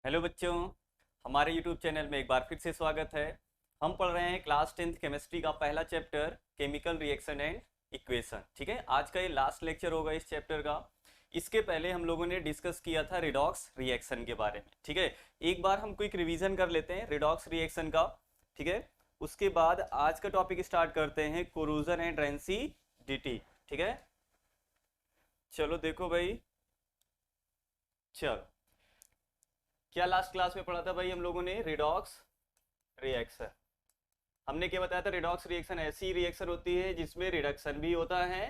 Hello बच्चों, हमारे YouTube channel में एक बार फिर से स्वागत है। हम पढ़ रहे हैं क्लास 10th केमिस्ट्री का पहला chapter chemical reaction and equation. ठीक है, आज का ये लास्ट लेक्चर होगा इस चैप्टर का। इसके पहले हम लोगों ने डिस्कस किया था रिडॉक्स रिएक्शन के बारे में। ठीक है, एक बार हम क्विक रिवीजन कर लेते हैं रिडॉक्स रिएक्शन का। ठीक है, उसके बाद आज का टॉपिक स्टार्ट करते हैं कोरोजन एंड रेंसिडिटी। ठीक है, चलो देखो भाई। चलो, क्या लास्ट क्लास में पढ़ा था भाई हम लोगों ने? Redox reaction. हमने क्या बताया था? रिडॉक्स रिएक्शन ऐसी रिएक्शन होती है जिसमें रिडक्शन भी होता है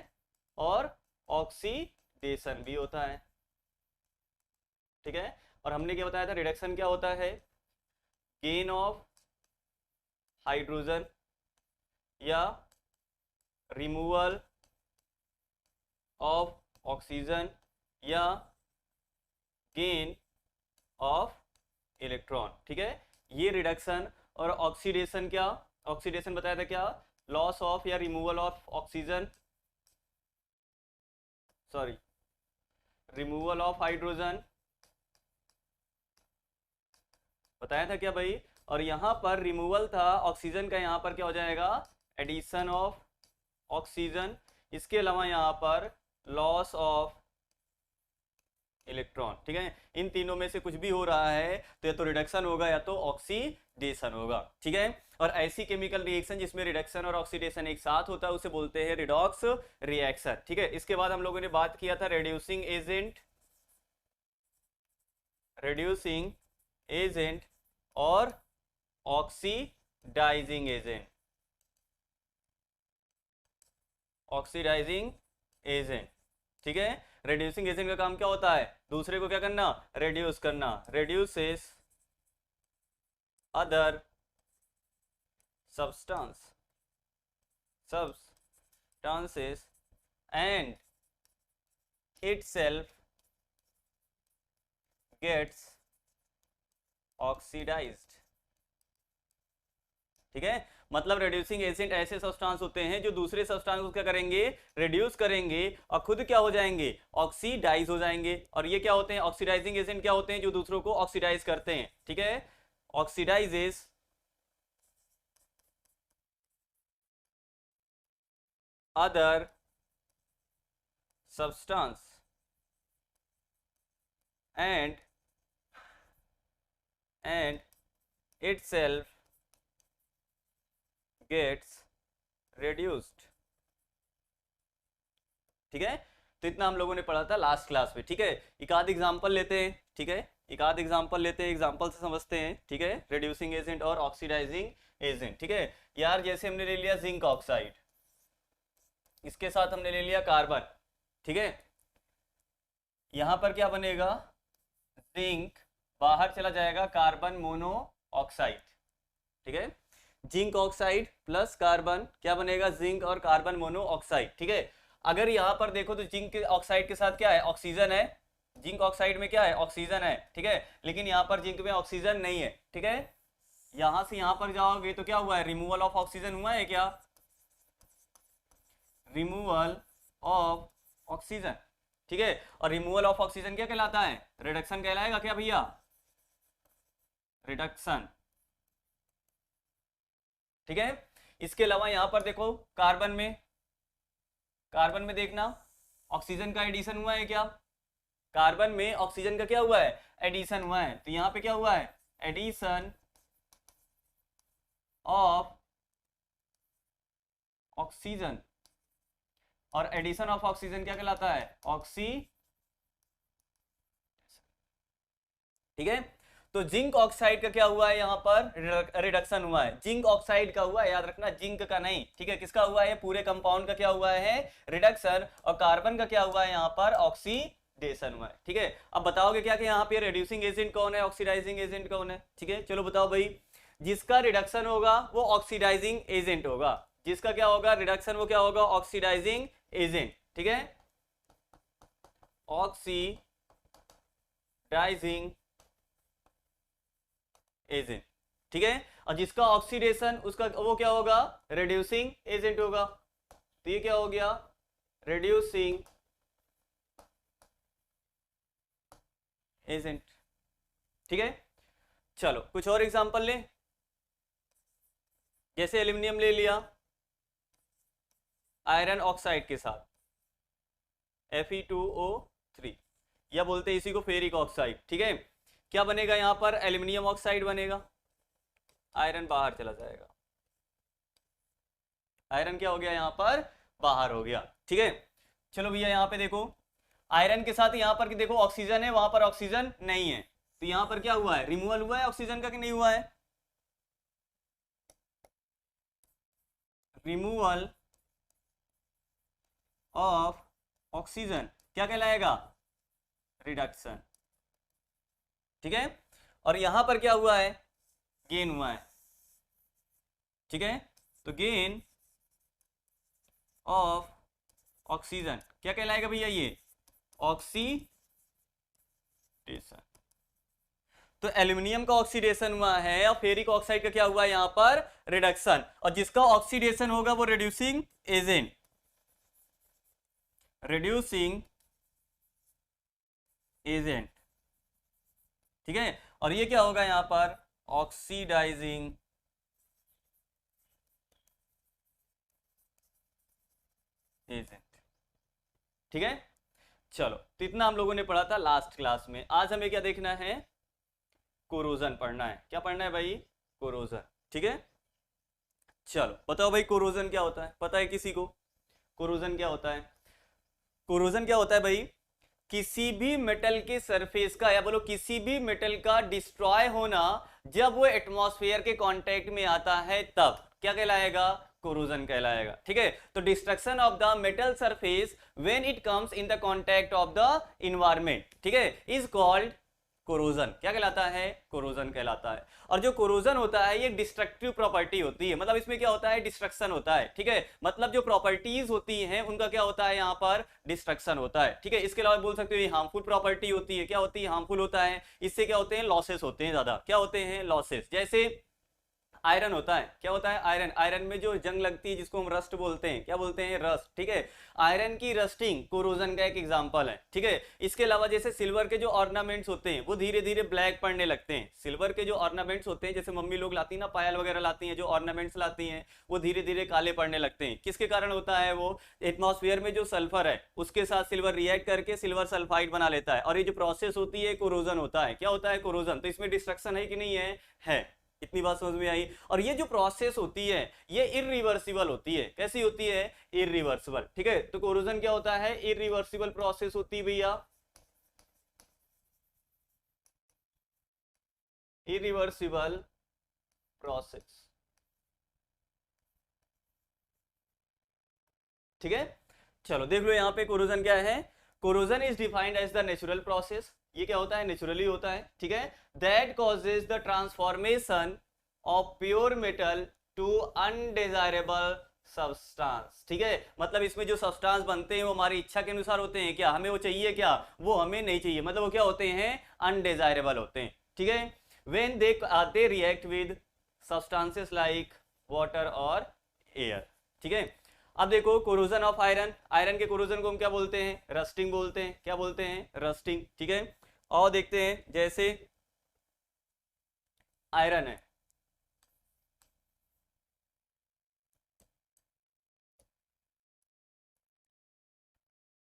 और ऑक्सीडेशन भी होता है। ठीक है, और हमने क्या बताया था? रिडक्शन क्या होता है? गेन ऑफ हाइड्रोजन या रिमूवल ऑफ ऑक्सीजन या गेन ऑफ इलेक्ट्रॉन। ठीक है, ये रिडक्शन। और ऑक्सीडेशन क्या? ऑक्सीडेशन बताया था क्या? लॉस ऑफ या removal of oxygen, sorry, removal of hydrogen बताया था क्या भाई? और यहां पर रिमूवल था ऑक्सीजन का, यहां पर क्या हो जाएगा? Addition of oxygen. इसके अलावा यहां पर लॉस ऑफ इलेक्ट्रॉन। ठीक है, इन तीनों में से कुछ भी हो रहा है तो या तो रिडक्शन होगा या तो ऑक्सीडेशन होगा। ठीक है, और ऐसी केमिकल रिएक्शन जिसमें रिडक्शन और ऑक्सीडेशन एक साथ होता है उसे बोलते हैं रिडॉक्स रिएक्शन। ठीक है, इसके बाद हम लोगों ने बात किया था रिड्यूसिंग एजेंट, रिड्यूसिंग एजेंट और ऑक्सीडाइजिंग एजेंट। ऑक्सीडाइजिंग एजेंट, ठीक है। रिड्यूसिंग एजेंट का काम क्या होता है? दूसरे को क्या करना? रिड्यूस करना। Reduces other substance substances and itself gets oxidized। ठीक है, मतलब रिड्यूसिंग एजेंट ऐसे सब्सटेंस होते हैं जो दूसरे सब्सटेंस को क्या करेंगे? रिड्यूस करेंगे और खुद क्या हो जाएंगे? ऑक्सीडाइज हो जाएंगे। और ये क्या होते हैं? ऑक्सीडाइजिंग एजेंट क्या होते हैं? जो दूसरों को ऑक्सीडाइज करते हैं। ठीक है, oxidises other substance and itself gets reduced। ठीक है, तो इतना हम लोगों ने पढ़ा था लास्ट क्लास में। ठीक है, एक आध एग्जांपल लेते हैं। ठीक है, एक आध एग्जांपल लेते हैं, एग्जांपल से समझते हैं। ठीक है, रिड्यूसिंग एजेंट और ऑक्सीडाइजिंग एजेंट। ठीक है यार, जैसे हमने ले लिया जिंक ऑक्साइड, इसके साथ हमने ले लिया कार्बन। ठीक है, यहां पर क्या बनेगा? जिंक बाहर चला जाएगा, कार्बन मोनोऑक्साइड। ठीक है, जिंक ऑक्साइड प्लस कार्बन क्या बनेगा? जिंक और कार्बन मोनोऑक्साइड। ठीक है, अगर यहां पर देखो तो जिंक ऑक्साइड के साथ क्या है? ऑक्सीजन है। जिंक ऑक्साइड में क्या है? ऑक्सीजन है। ठीक है, लेकिन यहां पर जिंक में ऑक्सीजन नहीं है। ठीक है, यहां से यहां पर जाओगे तो क्या हुआ है? रिमूवल ऑफ ऑक्सीजन हुआ है क्या? Removal of oxygen. ठीक है, और रिमूवल ऑफ ऑक्सीजन क्या कहलाता है? रिडक्शन कहलाएगा क्या भैया? रिडक्शन। ठीक है, इसके अलावा यहां पर देखो कार्बन में, कार्बन में देखना ऑक्सीजन का एडिशन हुआ है क्या? कार्बन में ऑक्सीजन का क्या हुआ है? एडिशन हुआ है। तो यहां पे क्या हुआ है? Addition of oxygen. और एडिशन ऑफ ऑक्सीजन क्या कहलाता है? ऑक्सी। ठीक है, तो जिंक ऑक्साइड का क्या हुआ है? यहां पर रिडक्शन हुआ है। जिंक ऑक्साइड का हुआ है, याद रखना, जिंक का नहीं। ठीक है, किसका हुआ है? पूरे कंपाउंड का क्या हुआ है? रिडक्शन। और कार्बन का क्या हुआ है? यहां पर ऑक्सीडेशन हुआ है। ठीक है, अब बताओगे क्या कि यहाँ पे रिड्यूसिंग एजेंट कौन है, ऑक्सीडाइजिंग एजेंट कौन है? ठीक है, चलो बताओ भाई। जिसका रिडक्शन होगा वो ऑक्सीडाइजिंग एजेंट होगा। जिसका क्या होगा? रिडक्शन, वो क्या होगा? Oxidising agent. ठीक है, ऑक्सीडाइजिंग एजेंट। ठीक है, और जिसका ऑक्सीडेशन, उसका वो क्या होगा? रिड्यूसिंग एजेंट होगा। तो ये क्या हो गया? Reducing agent. ठीक है, चलो कुछ और एग्जांपल ले, जैसे एल्यूमिनियम ले लिया आयरन ऑक्साइड के साथ Fe2O3, या बोलते हैं इसी को फेरिक ऑक्साइड, ठीक है। क्या बनेगा यहाँ पर, एल्यूमिनियम ऑक्साइड बनेगा, आयरन बाहर चला जाएगा, आयरन क्या हो गया यहाँ पर, बाहर हो गया, ठीक है। चलो भैया यहाँ पे देखो, आयरन के साथ यहाँ पर देखो ऑक्सीजन है, वहां पर ऑक्सीजन नहीं है, तो यहाँ पर क्या हुआ है, रिमूवल हुआ है ऑक्सीजन का कि नहीं हुआ है, रिमूवल ऑफ ऑक्सीजन क्या कहलाएगा, रिडक्शन, ठीक है। और यहां पर क्या हुआ है, गेन हुआ है, ठीक है। तो गेन ऑफ ऑक्सीजन क्या कहलाएगा भैया, ये ऑक्सीडेशन। तो एल्यूमिनियम का ऑक्सीडेशन हुआ है और फेरिक ऑक्साइड का क्या हुआ है यहाँ पर, रिडक्शन। और जिसका ऑक्सीडेशन होगा वो रिड्यूसिंग एजेंट, रिड्यूसिंग एजेंट, ठीक है। और ये क्या होगा यहाँ पर, ऑक्सीडाइजिंग एजेंट, ठीक है। चलो तो इतना हम लोगों ने पढ़ा था लास्ट क्लास में। आज हमें क्या देखना है, कोरोजन पढ़ना है। क्या पढ़ना है भाई, कोरोजन, ठीक है। चलो बताओ भाई कोरोजन क्या होता है, पता है किसी को, कोरोजन क्या होता है। कोरोजन क्या होता है भाई, किसी भी मेटल के सरफेस का, या बोलो किसी भी मेटल का डिस्ट्रॉय होना जब वो एटमॉस्फेयर के कांटेक्ट में आता है तब क्या कहलाएगा, कोरोजन कहलाएगा, ठीक है। तो destruction of the metal surface when it comes in the contact of the environment, ठीक है, इज कॉल्ड कोरोजन। क्या कहलाता है, कोरोजन कहलाता है। और जो कोरोजन होता है ये डिस्ट्रक्टिव प्रॉपर्टी होती है, मतलब इसमें क्या होता है, डिस्ट्रक्शन होता है, ठीक है। मतलब जो प्रॉपर्टीज होती हैं उनका क्या होता है, यहाँ पर डिस्ट्रक्शन होता है, ठीक है। इसके अलावा बोल सकते हो ये हार्मफुल प्रॉपर्टी होती है, क्या होती है, हार्मफुल होता है। इससे क्या होते हैं, लॉसेस होते हैं ज्यादा, क्या होते हैं, लॉसेस। जैसे आयरन होता है, क्या होता है, आयरन, आयरन में जो जंग लगती है जिसको हम रस्ट बोलते हैं, क्या बोलते हैं, रस्ट, ठीक है। आयरन की रस्टिंग कोरोजन का एक एग्जांपल है, ठीक है। इसके अलावा जैसे सिल्वर के जो ऑर्नामेंट्स होते हैं वो धीरे धीरे ब्लैक पड़ने लगते हैं। सिल्वर के जो ऑर्नामेंट्स होते हैं, जैसे मम्मी लोग लाती है ना, पायल वगैरह लाती हैं, जो ऑर्नामेंट्स लाती हैं वो धीरे धीरे काले पड़ने लगते हैं। किसके कारण होता है, वो एटमॉस्फेयर में जो सल्फर है उसके साथ सिल्वर रिएक्ट करके सिल्वर सल्फाइड बना लेता है, और ये जो प्रोसेस होती है कोरोजन होता है। क्या होता है, कोरोजन। तो इसमें डिस्ट्रक्शन है कि नहीं है। इतनी बात समझ में आई। और ये जो प्रोसेस होती है ये इरिवर्सिबल होती है। कैसी होती है, इरिवर्सिबल, ठीक है। तो कोरोजन क्या होता है, इरिवर्सिबल प्रोसेस होती है भैया, इरिवर्सिबल प्रोसेस, ठीक है। चलो देख लो यहाँ पे कोरोजन क्या है, corrosion is defined as the natural process, ये क्या होता है, नेचुरली होता है, ठीक है। That causes the transformation of pure metal to undesirable substance, ठीक है। मतलब इसमें जो सब्सटेंस बनते हैं वो हमारी इच्छा के अनुसार होते हैं, क्या हमें वो चाहिए, क्या वो हमें नहीं चाहिए, मतलब वो क्या होते हैं, अनडिजायरेबल होते हैं, ठीक है। When they react with substances like water और एयर, ठीक है। अब देखो कोरोजन ऑफ आयरन, आयरन के कोरोजन को हम क्या बोलते हैं, रस्टिंग बोलते हैं, क्या बोलते हैं, रस्टिंग, ठीक है। और देखते हैं जैसे आयरन है,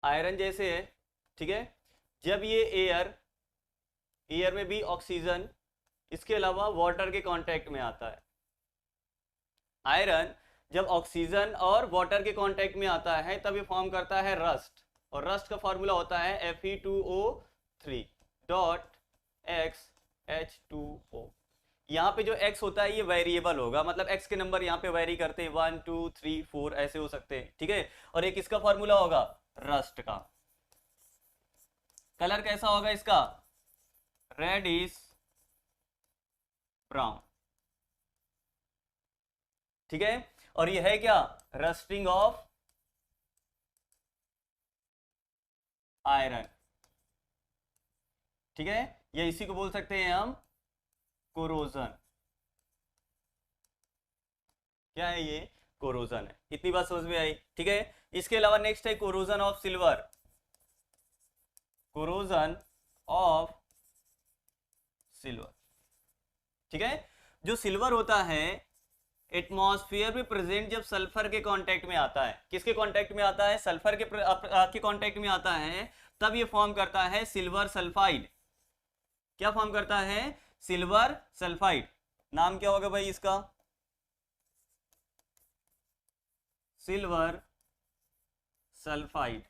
आयरन जैसे है, ठीक है। जब ये एयर, एयर में भी ऑक्सीजन, इसके अलावा वाटर के कांटेक्ट में आता है, आयरन जब ऑक्सीजन और वाटर के कांटेक्ट में आता है तब ये फॉर्म करता है रस्ट, और रस्ट का फॉर्मूला होता है Fe2O3 डॉट XH2O। यहाँ पे जो x होता है ये वेरिएबल होगा, मतलब x के नंबर यहाँ पे वेरी करते हैं, 1 2 3 4 ऐसे हो सकते हैं, ठीक है। और एक इसका फॉर्मूला होगा रस्ट का। कलर कैसा होगा इसका, रेडिश ब्राउन, ठीक है। और ये है क्या, रस्टिंग ऑफ आयरन, ठीक है। ये इसी को बोल सकते हैं हम कोरोजन। क्या है ये, कोरोजन है। इतनी बात समझ में आई, ठीक है। इसके अलावा नेक्स्ट है corrosion of silver, corrosion of silver, ठीक है। जो सिल्वर होता है एटमॉस्फेयर में प्रेजेंट जब सल्फर के कांटेक्ट में आता है, किसके कांटेक्ट में आता है, सल्फर के कांटेक्ट में आता है, तब ये फॉर्म करता है सिल्वर सल्फाइड। क्या फॉर्म करता है, सिल्वर सल्फाइड। नाम क्या होगा भाई इसका, सिल्वर सल्फाइड।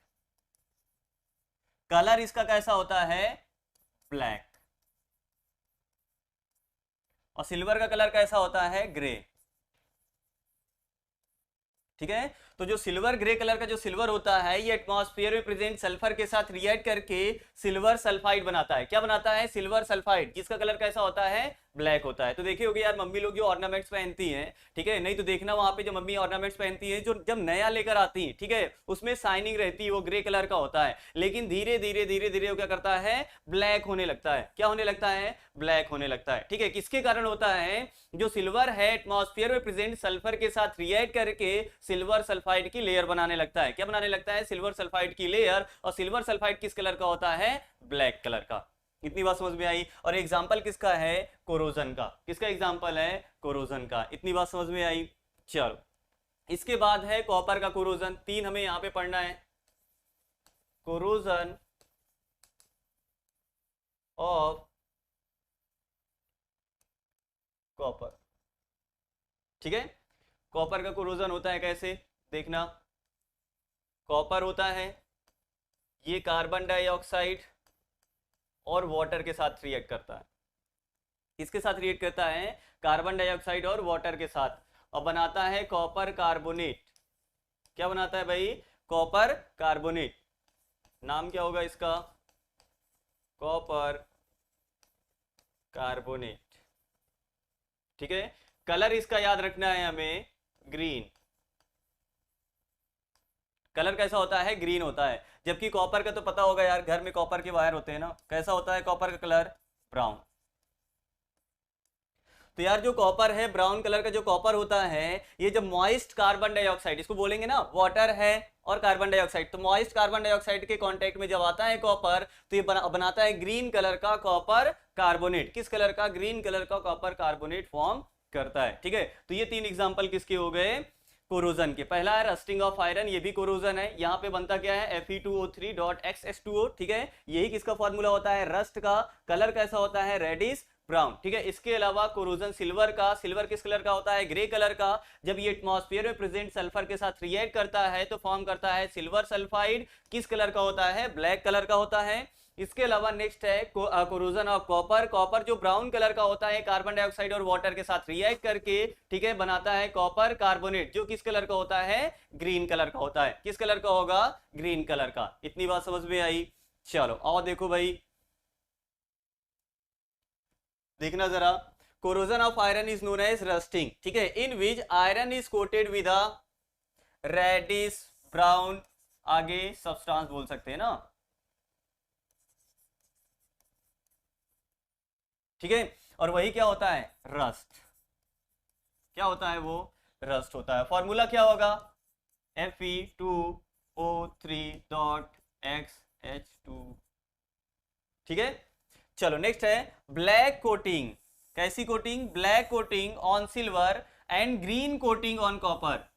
कलर इसका कैसा होता है, ब्लैक। और सिल्वर का कलर कैसा होता है, ग्रे। ठीक है। तो जो सिल्वर ग्रे कलर का जो सिल्वर होता है ये एटमॉस्फेयर में प्रेजेंट सल्फर के साथ रिएक्ट करके सिल्वर सल्फाइड बनाता है। क्या बनाता है, सिल्वर सल्फाइड, जिसका कलर कैसा होता है, ब्लैक होता है। तो देखिए होगी यार मम्मी लोग जो ऑर्नामेंट्स पहनती हैं, ठीक है, नहीं तो देखना वहां पे जो मम्मी ऑर्नामेंट्स पहनती है जो जब नया लेकर आती है, ठीक है, उसमें शाइनिंग रहती है, वो ग्रे कलर का होता है, लेकिन धीरे धीरे धीरे धीरे वो क्या करता है, ब्लैक होने लगता है। क्या होने लगता है, ब्लैक होने लगता है। ठीक है, किसके कारण होता है, जो सिल्वर है एटमॉस्फेयर में प्रेजेंट सल्फर के साथ रिएक्ट करके सिल्वर सल्फाइड की लेयर बनाने लगता है। क्या बनाने लगता है, सिल्वर सल्फाइड की लेयर। और सिल्वर सल्फाइड किस कलर का होता है, ब्लैक कलर का। इतनी बात समझ में आई। और एग्जाम्पल किसका है, कोरोजन का। किसका एग्जाम्पल है, कोरोजन का। इतनी बात समझ में आई। चलो इसके बाद है कॉपर का कोरोजन। 3 हमें यहां पे पढ़ना है, कोरोजन ऑफ कॉपर। ठीक है, कॉपर का कोरोजन होता है कैसे, देखना। कॉपर होता है, ये कार्बन डाइऑक्साइड और वाटर के साथ रिएक्ट करता है। किसके साथ रिएक्ट करता है, कार्बन डाइऑक्साइड और वाटर के साथ, और बनाता है कॉपर कार्बोनेट। क्या बनाता है भाई, कॉपर कार्बोनेट। नाम क्या होगा इसका, कॉपर कार्बोनेट। ठीक है, कलर इसका याद रखना है हमें, ग्रीन। कलर कैसा होता है, ग्रीन होता है। जबकि कॉपर का तो पता होगा यार, घर में कॉपर के वायर होते हैं ना, कैसा होता है कॉपर का कलर, ब्राउन। तो यार जो कॉपर है, ब्राउन कलर का जो कॉपर होता है, ये जब मॉइस्ट कार्बन डाइऑक्साइड, इसको बोलेंगे ना, वाटर है और कार्बन डाइऑक्साइड, तो मॉइस्ट कार्बन डाइऑक्साइड के कांटेक्ट में जब आता है कॉपर, तो ये बनाता है ग्रीन कलर का कॉपर कार्बोनेट। किस कलर का, ग्रीन कलर का कॉपर कार्बोनेट फॉर्म करता है। ठीक है, तो ये 3 एग्जांपल किसके हो गए, कोरोजन के। पहला है रस्टिंग ऑफ आयरन, ये भी कोरोजन है। यहाँ पे बनता क्या है, Fe2O3.XS2O। ठीक है, यही किसका फॉर्मूला होता है, रस्ट का। कलर कैसा होता है, रेडिश ब्राउन। ठीक है, इसके अलावा कोरोजन सिल्वर का, सिल्वर किस कलर का होता है, ग्रे कलर का। जब ये एटमॉस्फेयर में प्रेजेंट सल्फर के साथ रिएक्ट करता है तो फॉर्म करता है सिल्वर सल्फाइड। किस कलर का होता है, ब्लैक कलर का होता है। इसके अलावा नेक्स्ट है कोरोजन ऑफ कॉपर। कॉपर जो ब्राउन कलर का होता है, कार्बन डाइऑक्साइड और वाटर के साथ रिएक्ट करके, ठीक है, बनाता है कॉपर कार्बोनेट, जो किस कलर का होता है, ग्रीन कलर का होता है। किस कलर का होगा, ग्रीन कलर का। इतनी बात समझ में आई। चलो और देखो भाई, देखना जरा, corrosion of iron is known as rusting. ठीक है, in which iron is coated with a reddish brown, आगे सब्सटेंस बोल सकते हैं ना। ठीक है, और वही क्या होता है, रस्ट। क्या होता है वो, रस्ट होता है। फॉर्मूला क्या होगा, Fe2O3.XH2। ठीक है, चलो नेक्स्ट है ब्लैक कोटिंग। कैसी coating, black coating on silver and green coating on copper.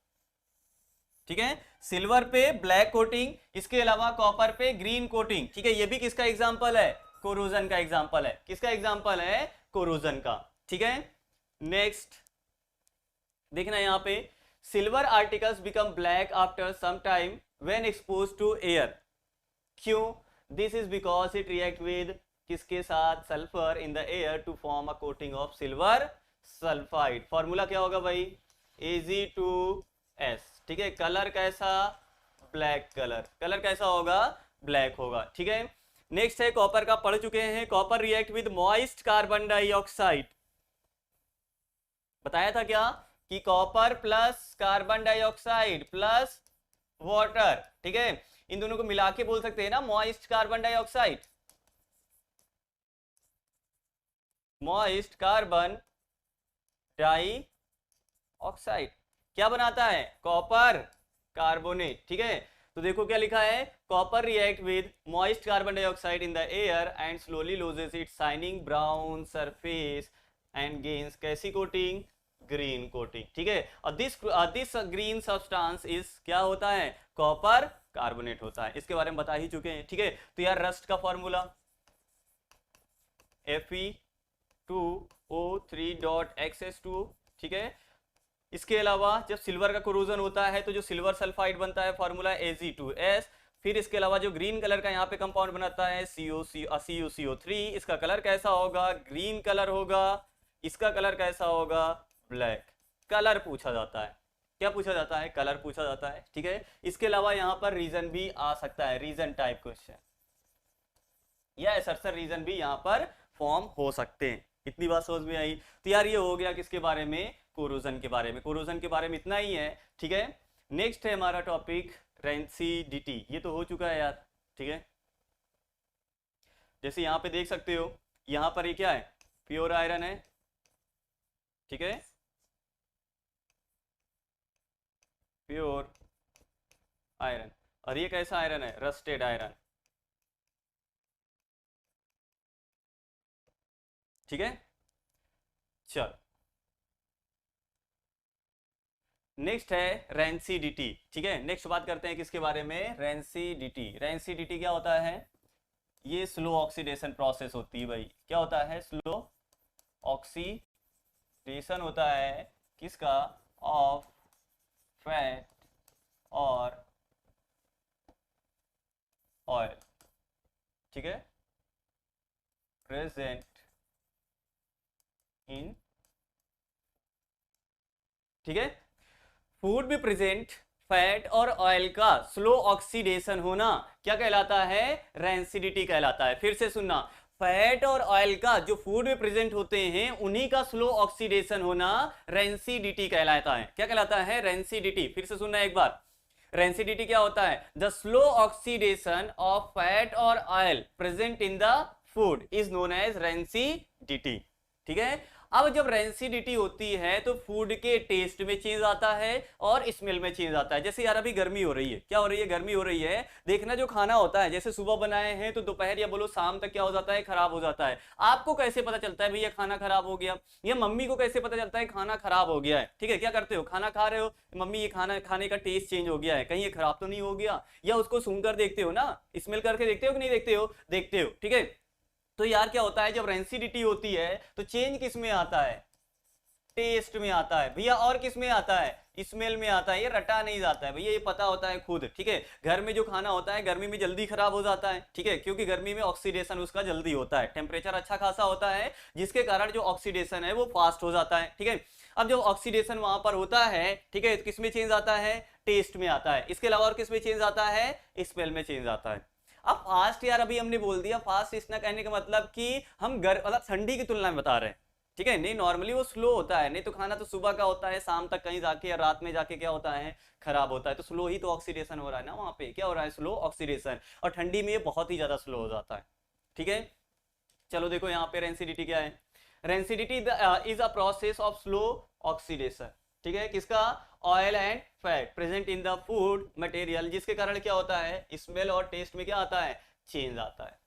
ठीक है, सिल्वर पे ब्लैक कोटिंग, इसके अलावा कॉपर पे ग्रीन कोटिंग। ठीक है, ये भी किसका एग्जांपल है, कोरोजन का एग्जांपल है। किसका एग्जांपल है, कोरोजन का। ठीक है, नेक्स्ट देखना यहां पे, silver articles become black after some time when exposed to air. क्यों, this is because it react with किसके साथ, sulphur in the air to form a coating of silver sulphide. Formula क्या होगा भाई, Ag2S। ठीक है, कलर कैसा, black colour. Colour कैसा होगा, ब्लैक होगा। ठीक है, नेक्स्ट है कॉपर का, पढ़ चुके हैं। Copper react with moist carbon dioxide. बताया था क्या कि copper plus carbon dioxide plus water, ठीक है, इन दोनों को मिला के बोल सकते हैं ना moist carbon dioxide. Moist carbon dioxide क्या बनाता है, कॉपर कार्बोनेट। ठीक है, तो देखो क्या लिखा है, copper react with moist carbon dioxide in the air and slowly loses it's shining brown surface and gains कैसी कोटिंग, ग्रीन कोटिंग, ठीक है। और दिस ग्रीन सब्सटेंस इज क्या होता है, कॉपर कार्बोनेट होता है, इसके बारे में बता ही चुके हैं, ठीक है। तो यार रस्ट का फॉर्मूला Fe2O3.Xs2, ठीक है। इसके अलावा जब सिल्वर का कोरोजन होता है तो जो सिल्वर सल्फाइड बनता है फॉर्मूला Ag2S। फिर इसके अलावा जो ग्रीन कलर का यहाँ पे कंपाउंड बनाता है CuCO3, इसका कलर कैसा होगा, ग्रीन कलर होगा। इसका कलर कैसा होगा, ब्लैक कलर पूछा जाता है। क्या पूछा जाता है, कलर पूछा जाता है, ठीक है। इसके अलावा यहाँ पर रीजन भी आ सकता है, रीजन टाइप क्वेश्चन या असर्शन रीजन भी यहाँ पर फॉर्म हो सकते हैं। इतनी बात समझ में आई। तो यार ये हो गया किसके बारे में, कोरोजन के बारे में। कोरोजन के बारे में इतना ही है, ठीक है। नेक्स्ट है हमारा टॉपिक रेंसिडिटी। ये तो हो चुका है यार, ठीक है। जैसे यहाँ पे देख सकते हो, यहाँ पर ये क्या है, प्योर आयरन है, ठीक है, प्योर आयरन। और ये कैसा आयरन है, रस्टेड आयरन, ठीक है। चल नेक्स्ट है रेंसिडिटी, ठीक है। नेक्स्ट बात करते हैं किसके बारे में, रेंसिडिटी। रेंसिडिटी क्या होता है, ये स्लो ऑक्सीडेशन प्रोसेस होती है भाई। क्या होता है, स्लो ऑक्सीडेशन होता है किसका, ऑफ फैट और ऑयल, ठीक है, प्रेजेंट इन, ठीक है। फूड भी प्रेजेंट फैट और ऑयल का स्लो ऑक्सीडेशन होना क्या कहलाता है, रेंसिडिटी कहलाता है। फिर से सुनना, फैट और ऑयल का जो फूड में प्रेजेंट होते हैं उन्हीं का स्लो ऑक्सीडेशन होना रेंसिडिटी कहलाता है। क्या कहलाता है, रेंसिडिटी। फिर से सुनना एक बार, रेंसिडिटी क्या होता है, the slow oxidation of fat और oil present in the food is known as rancidity, ठीक है। अब जब रेंसिडिटी होती है तो फूड के टेस्ट में चेंज आता है और स्मेल में चेंज आता है। जैसे यार अभी गर्मी हो रही है, क्या हो रही है, गर्मी हो रही है। देखना जो खाना होता है, जैसे सुबह बनाए हैं तो दोपहर या बोलो शाम तक क्या हो जाता है, खराब हो जाता है। आपको कैसे पता चलता है भैया खाना खराब हो गया, या मम्मी को कैसे पता चलता है खाना खराब हो गया है, ठीक है। क्या करते हो, खाना खा रहे हो, मम्मी ये खाना खाने का टेस्ट चेंज हो गया है, कहीं ये खराब तो नहीं हो गया, या उसको सूंघकर देखते हो ना, स्मेल करके देखते हो कि नहीं देखते हो, देखते हो, ठीक है। तो यार क्या होता है, जब रेंसिडिटी होती है तो चेंज किस में आता है, टेस्ट में आता है भैया, और किस में आता है, स्मेल में आता है। ये रटा नहीं जाता है भैया, ये पता होता है खुद, ठीक है। घर में जो खाना होता है गर्मी में जल्दी खराब हो जाता है, ठीक है, क्योंकि गर्मी में ऑक्सीडेशन उसका जल्दी होता है, टेम्परेचर अच्छा खासा होता है, जिसके कारण जो ऑक्सीडेशन है वो फास्ट हो जाता है, ठीक है। अब जब ऑक्सीडेशन वहां पर होता है, ठीक है, तो किस में चेंज आता है, टेस्ट में आता है। इसके अलावा और किस में चेंज आता है, स्मेल में चेंज आता है। अब फास्ट यार अभी हमने बोल दिया, फास्ट इसना कहने का मतलब कि हम मतलब ठंडी की तुलना में बता रहे हैं, ठीक है। नहीं, नॉर्मली वो स्लो होता है, नहीं तो खाना तो सुबह का होता है, शाम तक कहीं जाके या रात में जाके क्या होता है, खराब होता है। तो स्लो ही तो ऑक्सीडेशन हो रहा है ना, वहां पे क्या हो रहा है, स्लो ऑक्सीडेशन। और ठंडी में ये बहुत ही ज्यादा स्लो हो जाता है, ठीक है। चलो देखो यहाँ पे रेंसिडिटी क्या है, rancidity is a process of slow oxidation, ठीक है, किसका, oil and fat present in the food material, जिसके कारण क्या होता है, स्मेल और टेस्ट में क्या आता है, चेंज आता है,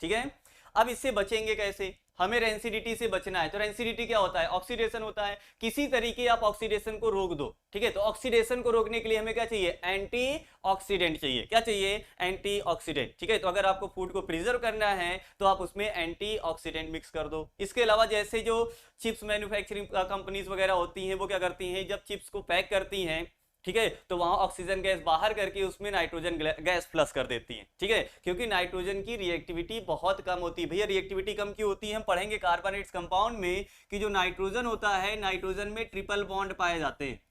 ठीक है। अब इससे बचेंगे कैसे, हमें रेंसिडिटी से बचना है। तो रेंसिडिटी क्या होता है, ऑक्सीडेशन होता है, किसी तरीके आप ऑक्सीडेशन को रोक दो, ठीक है। तो ऑक्सीडेशन को रोकने के लिए हमें क्या चाहिए, एंटीऑक्सीडेंट चाहिए। क्या चाहिए, एंटीऑक्सीडेंट, ठीक है। तो अगर आपको फूड को प्रिजर्व करना है तो आप उसमें एंटीऑक्सीडेंट मिक्स कर दो। इसके अलावा जैसे जो चिप्स मैन्युफैक्चरिंग कंपनीज वगैरह होती हैं, वो क्या करती हैं, जब चिप्स को पैक करती हैं, ठीक है, तो वहां ऑक्सीजन गैस बाहर करके उसमें नाइट्रोजन गैस प्लस कर देती है, ठीक है, क्योंकि नाइट्रोजन की रिएक्टिविटी बहुत कम होती है। भैया रिएक्टिविटी कम क्यों होती है, हम पढ़ेंगे कार्बोनेट्स कंपाउंड में कि जो नाइट्रोजन होता है, नाइट्रोजन में ट्रिपल बॉन्ड पाए जाते हैं।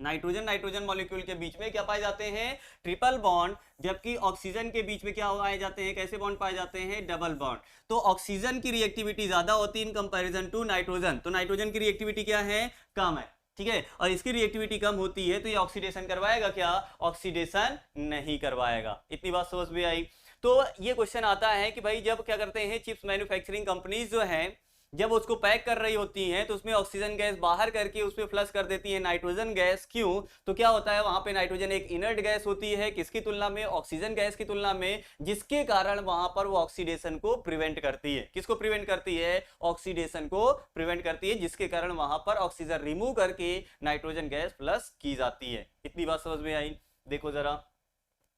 नाइट्रोजन नाइट्रोजन मॉलिक्यूल के बीच में क्या पाए जाते हैं, ट्रिपल बॉन्ड, जबकि ऑक्सीजन के बीच में क्या पाए जाते हैं, कैसे बॉन्ड पाए जाते हैं, डबल बॉन्ड। तो ऑक्सीजन की रिएक्टिविटी ज्यादा होती है इन कंपैरिजन टू नाइट्रोजन, तो नाइट्रोजन की रिएक्टिविटी क्या है, कम है, ठीक है। और इसकी रिएक्टिविटी कम होती है तो ये ऑक्सीडेशन करवाएगा क्या, ऑक्सीडेशन नहीं करवाएगा। इतनी बात समझ में आई। तो ये क्वेश्चन आता है कि भाई जब क्या करते हैं चिप्स मैन्युफैक्चरिंग कंपनीज जो हैं, जब उसको पैक कर रही होती हैं तो उसमें ऑक्सीजन गैस बाहर करके उसमें फ्लश कर देती है नाइट्रोजन गैस। क्यों? तो क्या होता है वहां पे नाइट्रोजन एक इनर्ट गैस होती है, किसकी तुलना में? ऑक्सीजन गैस की तुलना में, जिसके कारण वहां पर वो ऑक्सीडेशन को प्रिवेंट करती है। किसको प्रिवेंट करती है? ऑक्सीडेशन को प्रिवेंट करती है, जिसके कारण वहां पर ऑक्सीजन रिमूव करके नाइट्रोजन गैस फ्लश की जाती है। इतनी बात समझ में आई? देखो जरा,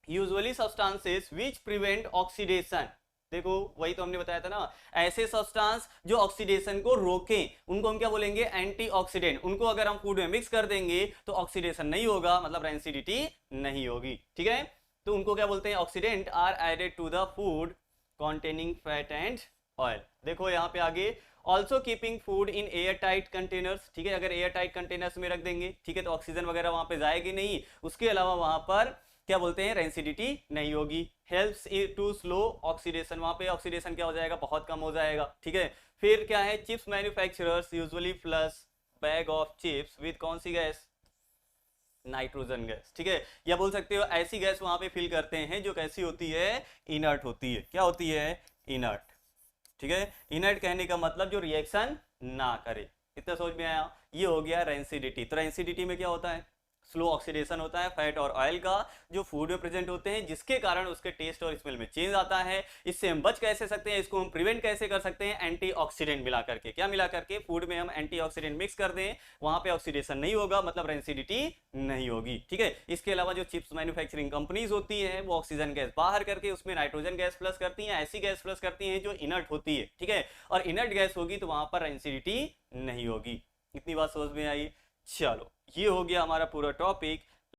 usually substances which prevent oxidation, देखो वही तो हमने बताया था ना, ऐसे सब्सटेंस जो ऑक्सीडेशन को रोकें उनको हम क्या बोलेंगे? एंटीऑक्सीडेंट। उनको अगर हम फूड में मिक्स कर देंगे तो ऑक्सीडेशन नहीं होगा, मतलब रेंसिडिटी नहीं होगी। ठीक है, तो उनको क्या बोलते हैं? Oxidant are added to the food containing fat and oil. देखो यहाँ पे आगे, also keeping food in air tight containers. ठीक है, अगर एयर टाइट कंटेनर्स में रख देंगे, ठीक है, तो ऑक्सीजन वगैरह वहां पे जाएगी नहीं। उसके अलावा वहां पर क्या बोलते हैं? रेंसिडिटी नहीं होगी। हेल्प्स टू स्लो ऑक्सीडेशन, वहां पे ऑक्सीडेशन क्या हो जाएगा? बहुत कम हो जाएगा। ठीक है, फिर क्या है? Chips manufacturers usually flush bag of chips with कौन सी गैस? Nitrogen gas. ठीक है, या बोल सकते हो ऐसी गैस वहां पे फिल करते हैं जो कैसी होती है? इनर्ट होती है। क्या होती है? इनर्ट। ठीक है, इनर्ट कहने का मतलब जो रिएक्शन ना करे। इतना समझ में आया? ये हो गया रेंसिडिटी। तो रेंसिडिटी में क्या होता है? स्लो ऑक्सीडेशन होता है फैट और ऑयल का जो फूड में प्रेजेंट होते हैं, जिसके कारण उसके टेस्ट और स्मेल में चेंज आता है। इससे हम बच कैसे सकते हैं? इसको हम प्रिवेंट कैसे कर सकते हैं? एंटीऑक्सीडेंट मिला करके। क्या मिला करके? फूड में हम एंटीऑक्सीडेंट मिक्स कर दें, वहां पे ऑक्सीडेशन नहीं होगा, मतलब रेंसिडिटी नहीं होगी। ठीक है, इसके अलावा जो चिप्स मैन्युफैक्चरिंग कंपनीज होती हैं वो ऑक्सीजन गैस बाहर करके उसमें नाइट्रोजन गैस प्लस करती हैं, ऐसी गैस प्लस करती हैं जो इनर्ट होती है। ठीक है, और इनर्ट गैस होगी तो वहां पर रेंसिडिटी नहीं होगी। इतनी बात समझ में आई? चलो, ये हो गया हमारा पूरा टॉपिक